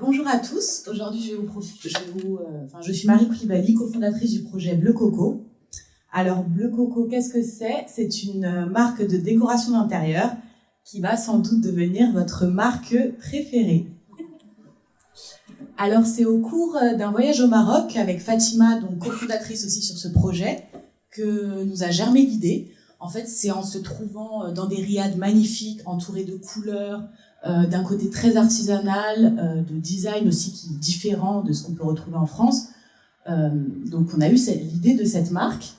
Bonjour à tous. Aujourd'hui, je suis Marie Koulibaly, cofondatrice du projet Bleu Coco. Alors, Bleu Coco, qu'est-ce que c'est? C'est une marque de décoration d'intérieur qui va sans doute devenir votre marque préférée. Alors, c'est au cours d'un voyage au Maroc avec Fatima, donc cofondatrice aussi sur ce projet, que nous a germé l'idée. En fait, c'est en se trouvant dans des riads magnifiques, entourés de couleurs, d'un côté très artisanal, de design aussi qui est différent de ce qu'on peut retrouver en France. Donc on a eu l'idée de cette marque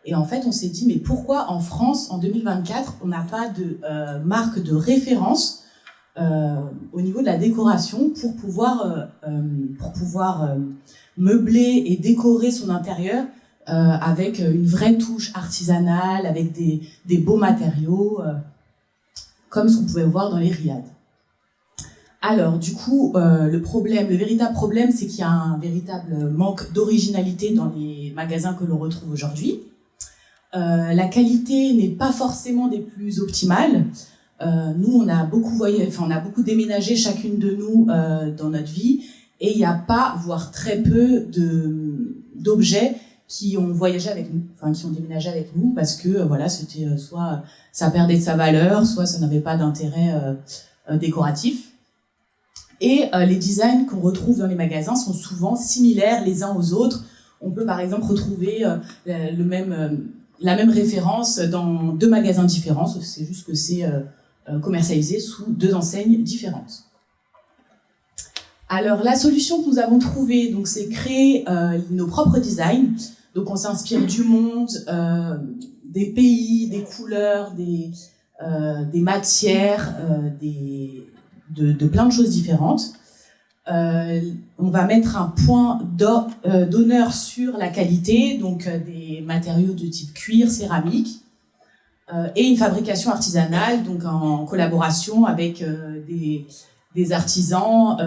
et en fait on s'est dit mais pourquoi en France en 2024 on n'a pas de marque de référence au niveau de la décoration pour pouvoir meubler et décorer son intérieur avec une vraie touche artisanale, avec des beaux matériaux comme ce qu'on pouvait voir dans les riads. Alors, du coup, le véritable problème, c'est qu'il y a un véritable manque d'originalité dans les magasins que l'on retrouve aujourd'hui. La qualité n'est pas forcément des plus optimales. Nous, on a beaucoup déménagé chacune de nous dans notre vie, et il n'y a pas, voire très peu d'objets qui ont voyagé avec nous, qui ont déménagé avec nous, parce que voilà, c'était soit ça perdait de sa valeur, soit ça n'avait pas d'intérêt décoratif. Et les designs qu'on retrouve dans les magasins sont souvent similaires les uns aux autres. On peut par exemple retrouver la même référence dans deux magasins différents, sauf que c'est juste que c'est commercialisé sous deux enseignes différentes. Alors la solution que nous avons trouvée, donc, c'est créer nos propres designs. Donc on s'inspire du monde, des pays, des couleurs, des matières, de plein de choses différentes. On va mettre un point d'honneur sur la qualité, donc des matériaux de type cuir, céramique, et une fabrication artisanale, donc en collaboration avec des artisans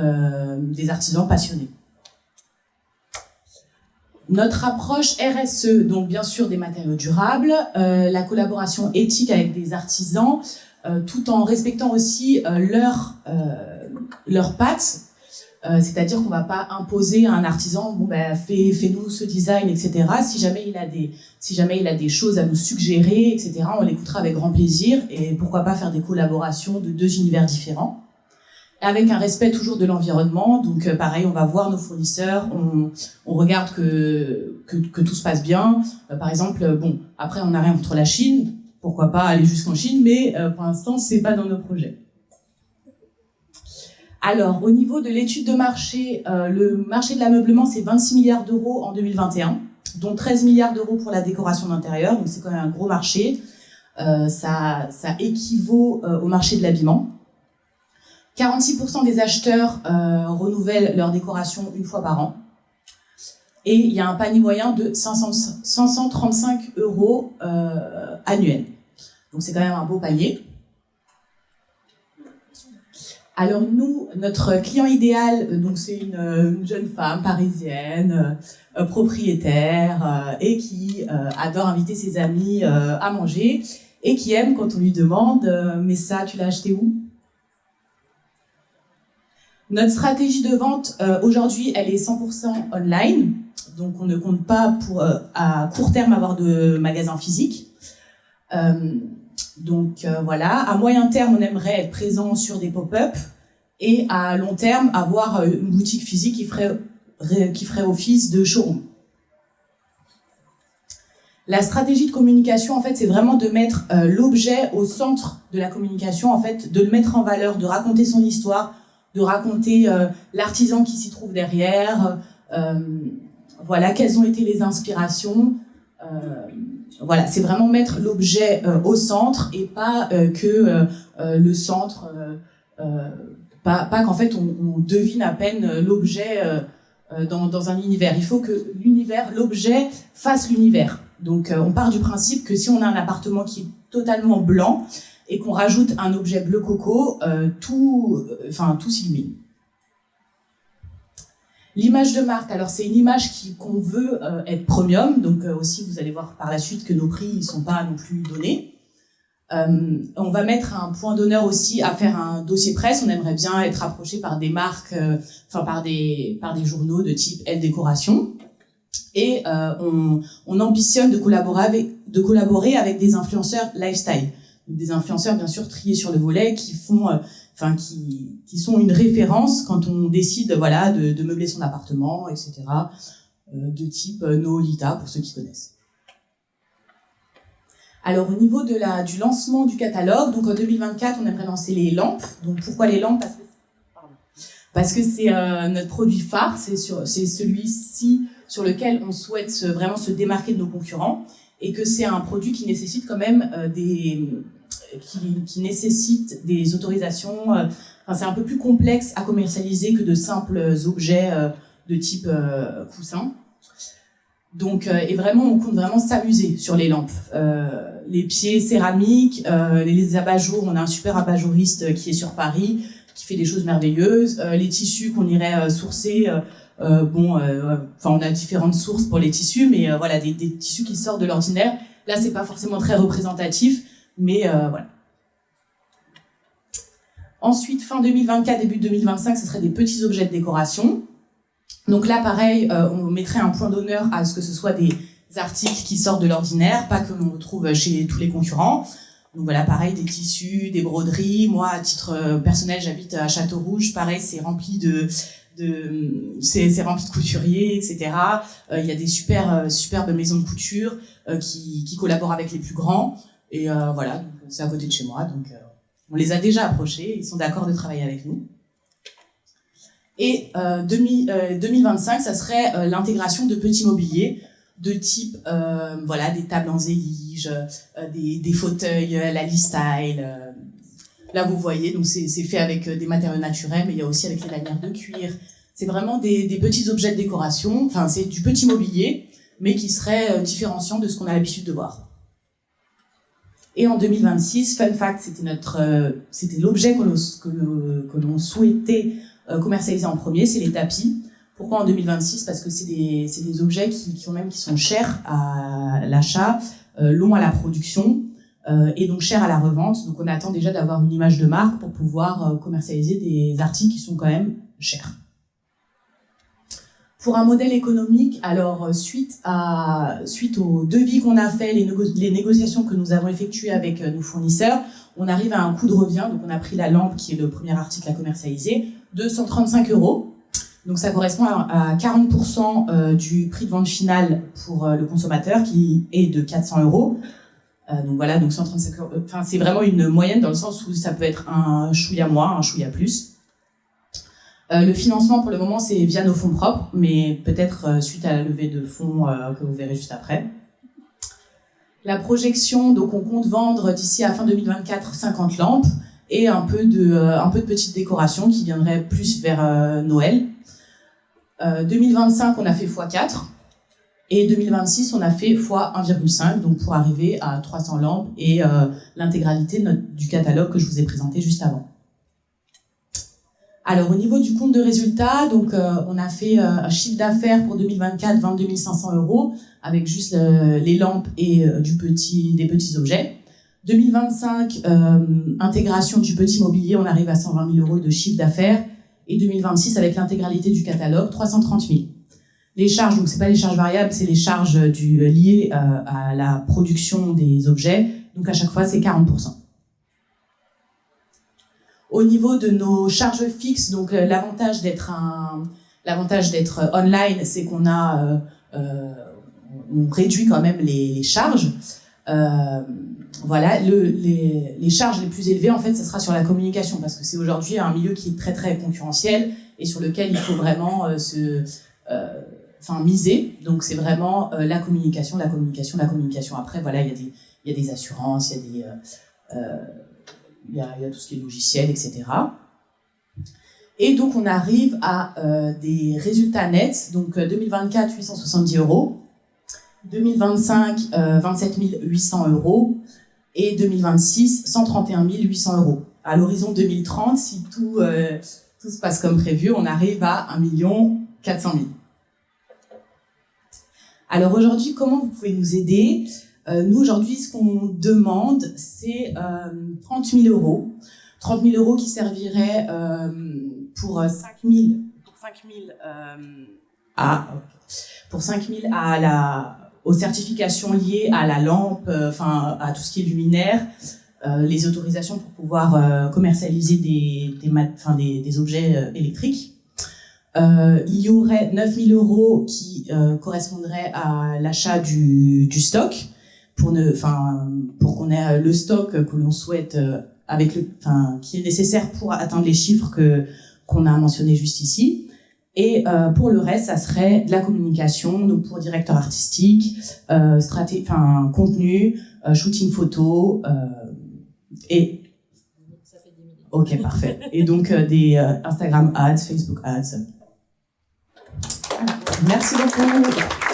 passionnés. Notre approche RSE, donc bien sûr des matériaux durables, la collaboration éthique avec des artisans, tout en respectant aussi leurs pattes, c'est-à-dire qu'on ne va pas imposer à un artisan fais-nous ce design, etc. Si jamais il a des choses à nous suggérer, etc., on l'écoutera avec grand plaisir, et pourquoi pas faire des collaborations de deux univers différents, avec un respect toujours de l'environnement. Donc pareil, on va voir nos fournisseurs, on regarde que tout se passe bien. Par exemple, après on n'a rien contre la Chine, pourquoi pas aller jusqu'en Chine, mais pour l'instant, c'est pas dans nos projets. Alors, au niveau de l'étude de marché, le marché de l'ameublement, c'est 26 milliards d'euros en 2021, dont 13 milliards d'euros pour la décoration d'intérieur, donc c'est quand même un gros marché. Ça équivaut au marché de l'habillement. 46% des acheteurs renouvellent leur décoration une fois par an. Et il y a un panier moyen de 535 euros annuel. Donc c'est quand même un beau panier. Alors nous, notre client idéal, donc c'est une jeune femme parisienne, propriétaire, et qui adore inviter ses amis à manger, et qui aime quand on lui demande mais ça, tu l'as acheté où? Notre stratégie de vente aujourd'hui, elle est 100% online. Donc on ne compte pas à court terme avoir de magasins physiques. Voilà, à moyen terme, on aimerait être présent sur des pop-up, et à long terme, avoir une boutique physique qui ferait office de showroom. La stratégie de communication, en fait, c'est vraiment de mettre l'objet au centre de la communication, en fait, de le mettre en valeur, de raconter son histoire, de raconter l'artisan qui s'y trouve derrière, voilà, quelles ont été les inspirations. Voilà, c'est vraiment mettre l'objet au centre, et pas que le centre, pas qu'en fait on devine à peine l'objet dans un univers. Il faut que l'objet fasse l'univers. Donc on part du principe que si on a un appartement qui est totalement blanc et qu'on rajoute un objet bleu coco, tout s'illumine. L'image de marque, alors c'est une image qu'on veut être premium, donc aussi vous allez voir par la suite que nos prix ne sont pas non plus donnés. On va mettre un point d'honneur aussi à faire un dossier presse. On aimerait bien être approché par des marques, par des journaux de type Elle Décoration. Et on ambitionne de collaborer avec des influenceurs lifestyle, des influenceurs bien sûr triés sur le volet qui font, qui sont une référence quand on décide, voilà, de meubler son appartement, etc. De type Noolita pour ceux qui connaissent. Alors, au niveau du lancement du catalogue, donc en 2024, on aimerait lancer les lampes. Donc, pourquoi les lampes? Parce que c'est notre produit phare, c'est celui-ci sur lequel on souhaite vraiment se démarquer de nos concurrents, et que c'est un produit qui nécessite quand même qui nécessite des autorisations. C'est un peu plus complexe à commercialiser que de simples objets de type coussin. Donc, et vraiment, on compte vraiment s'amuser sur les lampes. Les pieds céramiques, les abat-jours, on a un super abat-jouriste qui est sur Paris, qui fait des choses merveilleuses. Les tissus qu'on irait sourcer, on a différentes sources pour les tissus, mais voilà, des tissus qui sortent de l'ordinaire. Là, c'est pas forcément très représentatif, mais voilà. Ensuite, fin 2024, début 2025, ce seraient des petits objets de décoration. Donc là, pareil, on mettrait un point d'honneur à ce que ce soit des articles qui sortent de l'ordinaire, pas que l'on retrouve chez tous les concurrents. Donc voilà, pareil, des tissus, des broderies. Moi, à titre personnel, j'habite à Château-Rouge. Pareil, c'est rempli c'est rempli de couturiers, etc. Il y a des superbes maisons de couture qui collaborent avec les plus grands. Et voilà, c'est à côté de chez moi. Donc on les a déjà approchés. Ils sont d'accord de travailler avec nous. Et 2025, ça serait l'intégration de petits mobiliers de type, voilà, des tables en zélige, des fauteuils, la Listyle. Là, vous voyez, donc c'est fait avec des matériaux naturels, mais il y a aussi avec les lanières de cuir. C'est vraiment des petits objets de décoration. Enfin, c'est du petit mobilier, mais qui serait différenciant de ce qu'on a l'habitude de voir. Et en 2026, fun fact, c'était l'objet que l'on souhaitait commercialisés en premier, c'est les tapis. Pourquoi en 2026? Parce que c'est des objets qui sont chers à l'achat, longs à la production, et donc chers à la revente. Donc on attend déjà d'avoir une image de marque pour pouvoir commercialiser des articles qui sont quand même chers. Pour un modèle économique, alors suite au devis qu'on a fait, les négociations que nous avons effectuées avec nos fournisseurs, on arrive à un coût de revient. Donc on a pris la lampe, qui est le premier article à commercialiser, de 135 €. Donc ça correspond à 40% du prix de vente final pour le consommateur, qui est de 400 €. Donc voilà, donc 135 €. Enfin, c'est vraiment une moyenne dans le sens où ça peut être un chouïa moins, un chouïa plus. Le financement, pour le moment, c'est via nos fonds propres, mais peut-être suite à la levée de fonds que vous verrez juste après. La projection, donc on compte vendre d'ici à fin 2024 50 lampes et un peu de petites décorations qui viendraient plus vers Noël. 2025, on a fait x4 et 2026, on a fait x1,5, donc pour arriver à 300 lampes et l'intégralité du catalogue que je vous ai présenté juste avant. Alors, au niveau du compte de résultat, donc on a fait un chiffre d'affaires pour 2024, 22 500 € avec juste les lampes et des petits objets. 2025, intégration du petit mobilier, on arrive à 120 000 € de chiffre d'affaires. Et 2026, avec l'intégralité du catalogue, 330 000. Les charges, donc c'est pas les charges variables, c'est les charges liées à la production des objets. Donc à chaque fois, c'est 40%. Au niveau de nos charges fixes, donc l'avantage d'être online, c'est qu'on on réduit quand même les charges. Voilà, les charges les plus élevées, en fait, ça sera sur la communication, parce que c'est aujourd'hui un milieu qui est très très concurrentiel et sur lequel il faut vraiment miser. Donc c'est vraiment la communication. Après, voilà, il y a des assurances, il y a tout ce qui est logiciel, etc. Et donc on arrive à des résultats nets. Donc 2024, 870 €. 2025, 27 800 € et 2026, 131 800 €. À l'horizon 2030, si tout se passe comme prévu, on arrive à 1 400 000. Alors aujourd'hui, comment vous pouvez nous aider? Nous, aujourd'hui, ce qu'on demande, c'est 30 000 euros. 30 000 euros qui serviraient pour 5 000 aux certifications liées à la lampe, à tout ce qui est luminaire, les autorisations pour pouvoir commercialiser des objets électriques. Il y aurait 9 000 euros qui correspondraient à l'achat du stock pour qu'on ait le stock que l'on souhaite qui est nécessaire pour atteindre les chiffres qu'on a mentionnés juste ici. Et pour le reste, ça serait de la communication, donc pour directeur artistique, contenu, shooting photo, et ça fait 10 000. Ok, parfait. Et donc des Instagram ads, Facebook ads. Voilà. Merci beaucoup.